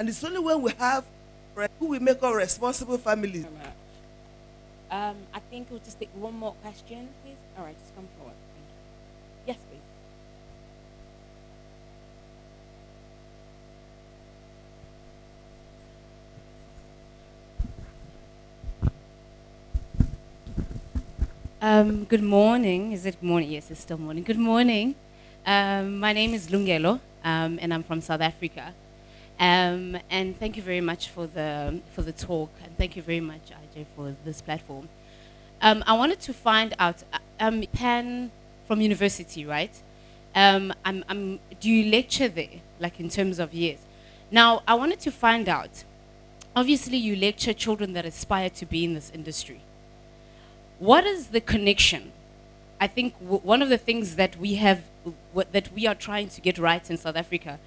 And it's only when we have who we make our responsible families. I think we'll just take one more question, please. All right, just come forward. Thank you. Yes, please. Good morning. Is it morning? Yes, it's still morning. Good morning. My name is Lungelo, and I'm from South Africa. And thank you very much for the talk, and thank you very much, Ajay, for this platform. I wanted to find out, Pan from university, right? Do you lecture there, like in terms of years? Now, I wanted to find out, obviously you lecture children that aspire to be in this industry. What is the connection? I think one of the things that we have, that we are trying to get right in South Africa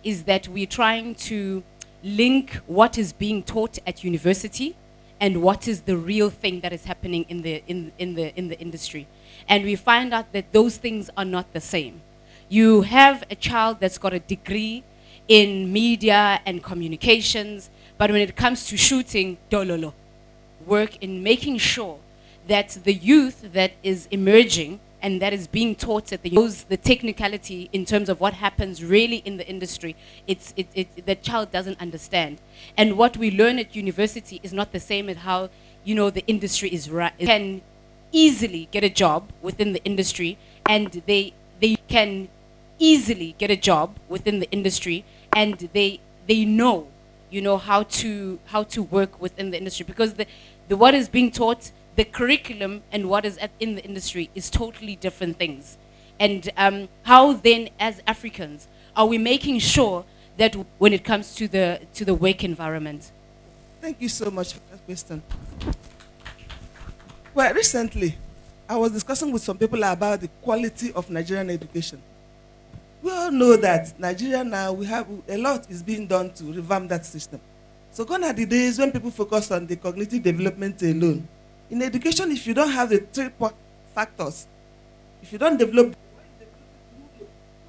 is that we're trying to link what is being taught at university and what is the real thing that is happening in the industry. And we find out that those things are not the same. You have a child that's got a degree in media and communications, but when it comes to shooting, dololo. Work in making sure that the youth that is emerging and that is being taught at the technicality in terms of what happens really in the industry, the child doesn't understand. And what we learn at university is not the same as how, the industry is right. They can easily get a job within the industry, and they can easily get a job within the industry, and they know, how to work within the industry, because the what is being taught, the curriculum and what is in the industry is totally different things. And how then, as Africans, are we making sure that when it comes to the work environment? Thank you so much for that question. Well, recently, I was discussing with some people about the quality of Nigerian education. We all know that Nigeria now, we have a lot is being done to revamp that system. So gone are the days when people focus on the cognitive development alone. In education, if you don't have the three factors, if you don't develop, who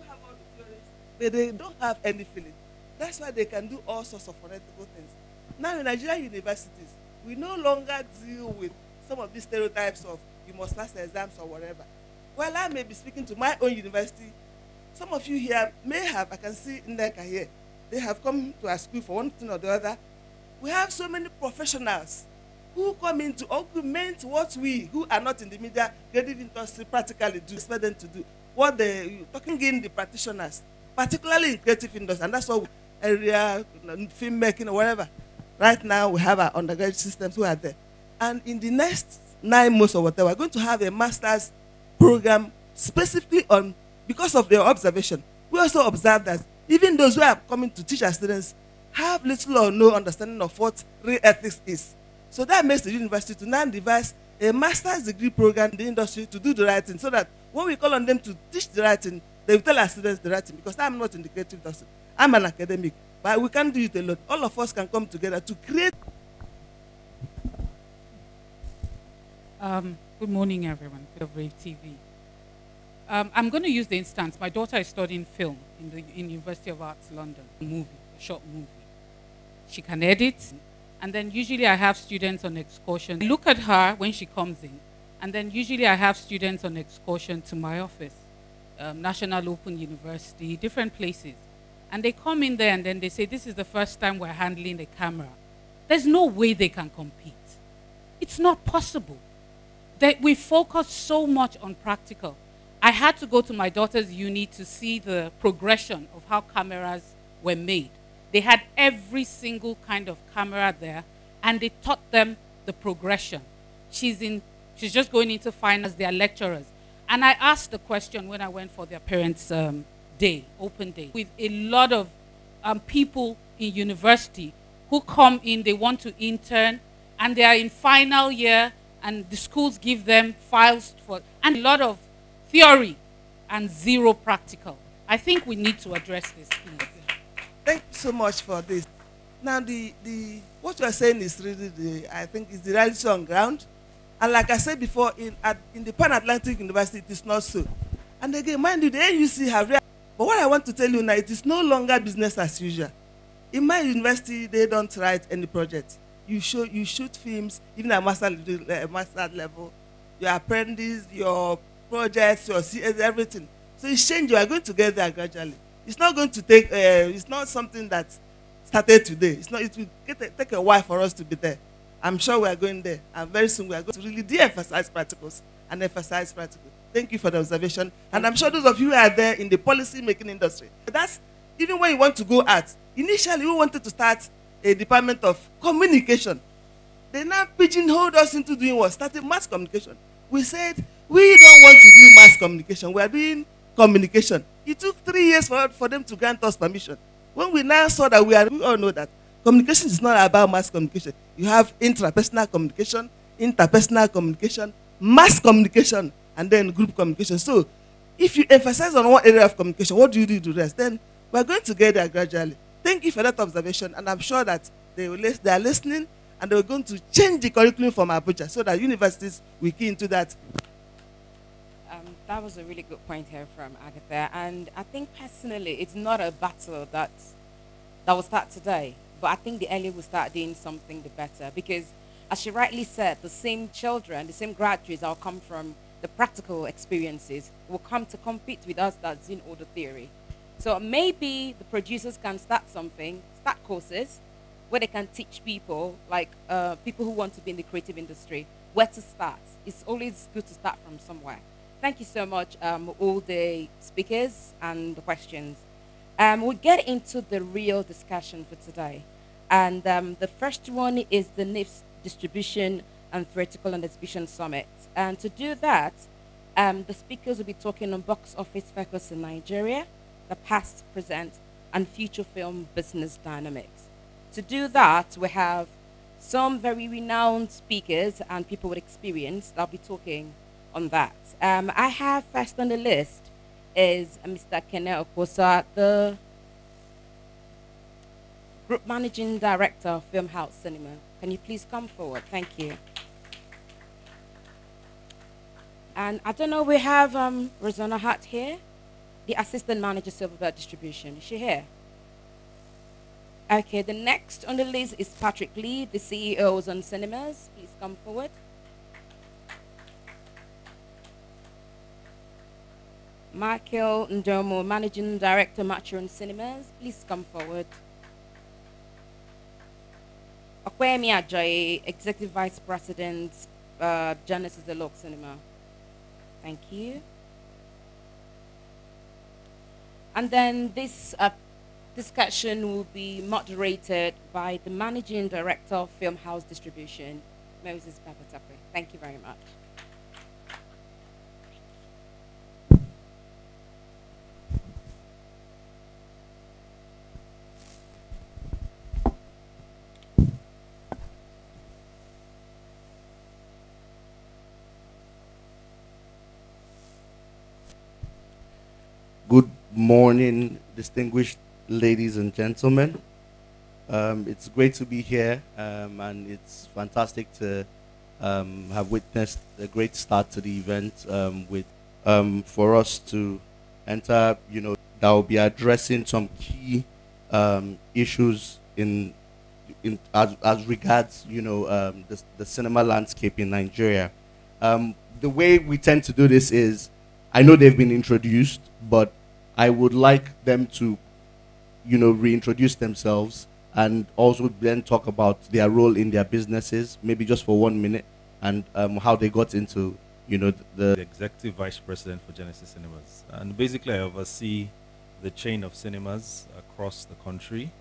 have all the theories, but they don't have any feeling. That's why they can do all sorts of unethical things. Now in Nigerian universities, we no longer deal with some of these stereotypes of you must pass the exams or whatever. Well, I may be speaking to my own university. Some of you here may have, I can see Ndeka here, they have come to our school for one thing or the other. We have so many professionals who come in to augment what we, who are not in the media, creative industry, practically do, expect them to do. What they talking in the practitioners, particularly in creative industry, and that's what area, filmmaking or whatever. Right now, we have our undergraduate systems who are there. And in the next 9 months or whatever, we're going to have a master's program specifically on, because of their observation. We also observe that even those who are coming to teach our students have little or no understanding of what real ethics is. So that makes the university to now devise a master's degree program in the industry to do the right thing, so that when we call on them to teach the right thing, they will tell our students the right thing, because I'm not in the creative industry. I'm an academic, but we can't do it alone. All of us can come together to create. Good morning, everyone. Good Brave TV. I'm going to use the instance. My daughter is studying film in University of Arts London, a short movie. She can edit. And then usually I have students on excursion. I look at her when she comes in, and then usually I have students on excursion to my office, National Open University, different places. And they come in there and then they say, this is the first time we're handling a camera. There's no way they can compete. It's not possible. We focus so much on practical. I had to go to my daughter's uni to see the progression of how cameras were made. They had every single kind of camera there, and they taught them the progression. She's just going into finals, they are lecturers. And I asked the question when I went for their parents' day, open day, with a lot of people in university who come in, they want to intern, and they are in final year, and the schools give them files and a lot of theory and zero practical. I think we need to address this, please. Thank you so much for this. Now, what you are saying is really, I think, is the reality on ground. And like I said before, in the Pan-Atlantic University, it is not so. And again, mind you, the AUC have but what I want to tell you now, it is no longer business as usual. In my university, they don't write any project. You shoot films, even at master level, your apprentice, your projects, your CS, everything. So it's changing. You are going to get there gradually. It's not going to take. It's not something that started today. It's not. It will take a while for us to be there. I'm sure we are going there, and very soon we are going to really de-emphasize practicals and emphasize practical. Thank you for the observation, and I'm sure those of you who are there in the policy making industry. That's even when you want to go out. Initially, we wanted to start a department of communication. They now pigeonholed us into doing what? Starting mass communication. We said, we don't want to do mass communication. We are doing communication. It took 3 years for them to grant us permission. When we now saw that we all know that communication is not about mass communication. You have intrapersonal communication, interpersonal communication, mass communication, and then group communication. So if you emphasize on one area of communication, what do you do to the rest? Then we're going to get there gradually. Thank you for that observation, and I'm sure that they are listening, and they're going to change the curriculum from Abuja so that universities will key into that. That was a really good point here from Agatha, and I think personally it's not a battle that will start today, but I think the earlier we start doing something, the better, because as she rightly said, the same children, the same graduates that will come from the practical experiences will come to compete with us that's in all the theory. So maybe the producers can start courses where they can teach people, like people who want to be in the creative industry, where to start. It's always good to start from somewhere. Thank you so much, all the speakers and the questions. We'll get into the real discussion for today. And the first one is the NIFS Distribution and Theoretical and Exhibition Summit. And to do that, the speakers will be talking on box office focus in Nigeria, the past, present, and future film business dynamics. To do that, we have some very renowned speakers and people with experience that'll be talking on that. I have first on the list is Mr. Kene Okosa, the Group Managing Director of Film House Cinema. Can you please come forward? Thank you. And I don't know, we have Rosanna Hart here, the Assistant Manager Silverbird Distribution. Is she here? Okay, the next on the list is Patrick Lee, the CEO of Ozone Cinemas. Please come forward. Michael Ndomo, Managing Director, Maturin Cinemas. Please come forward. Okwemi Ajayi, Executive Vice President, Genesis Deluxe Cinema. Thank you. And then this discussion will be moderated by the Managing Director of Film House Distribution, Moses Babatakwe. Thank you very much. Good morning, distinguished ladies and gentlemen. It's great to be here, and it's fantastic to have witnessed a great start to the event with for us to enter, that will be addressing some key issues as regards, the cinema landscape in Nigeria. The way we tend to do this is, I know they've been introduced, but I would like them to, reintroduce themselves and also then talk about their role in their businesses, maybe just for 1 minute, and how they got into, the Executive Vice President for Genesis Cinemas. And basically I oversee the chain of cinemas across the country.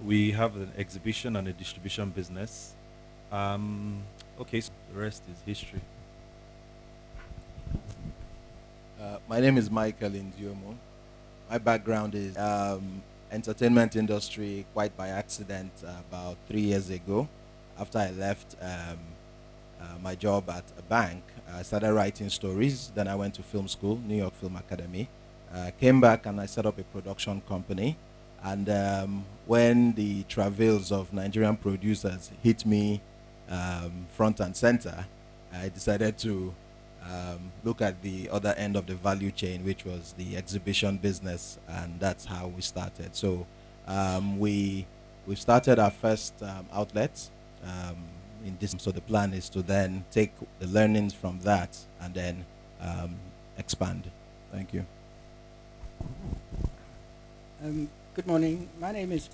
We have an exhibition and a distribution business. Okay, so the rest is history. My name is Michael Indiomo. My background is entertainment industry, quite by accident, about 3 years ago. After I left my job at a bank, I started writing stories. Then I went to film school, New York Film Academy. Came back and I set up a production company. And when the travails of Nigerian producers hit me front and center, I decided to look at the other end of the value chain, which was the exhibition business, and that's how we started. So We've started our first outlet in this. So the plan is to then take the learnings from that and then expand. Thank you. Good morning. My name is.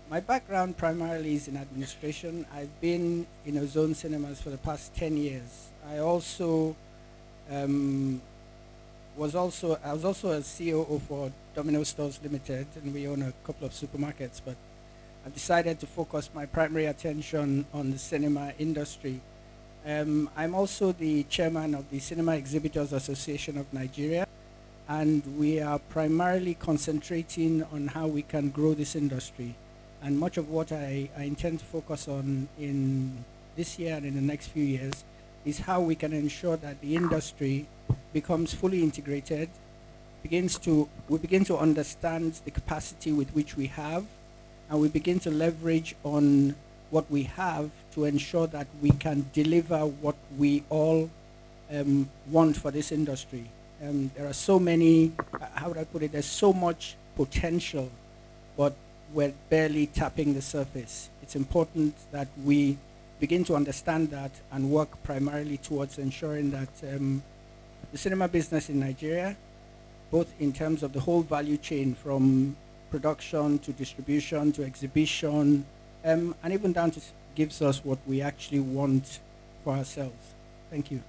My background primarily is in administration. I've been in Ozone Cinemas for the past 10 years. I also was also a COO for Domino Stores Limited, and we own a couple of supermarkets. But I've decided to focus my primary attention on the cinema industry. I'm also the chairman of the Cinema Exhibitors Association of Nigeria, and we are primarily concentrating on how we can grow this industry. And much of what I intend to focus on in this year and in the next few years is how we can ensure that the industry becomes fully integrated, we begin to understand the capacity with which we have, and we begin to leverage on what we have to ensure that we can deliver what we all want for this industry. There are so many, how would I put it, there's so much potential, but we're barely tapping the surface. It's important that we begin to understand that and work primarily towards ensuring that the cinema business in Nigeria, both in terms of the whole value chain from production to distribution to exhibition, and even down to gives us what we actually want for ourselves. Thank you.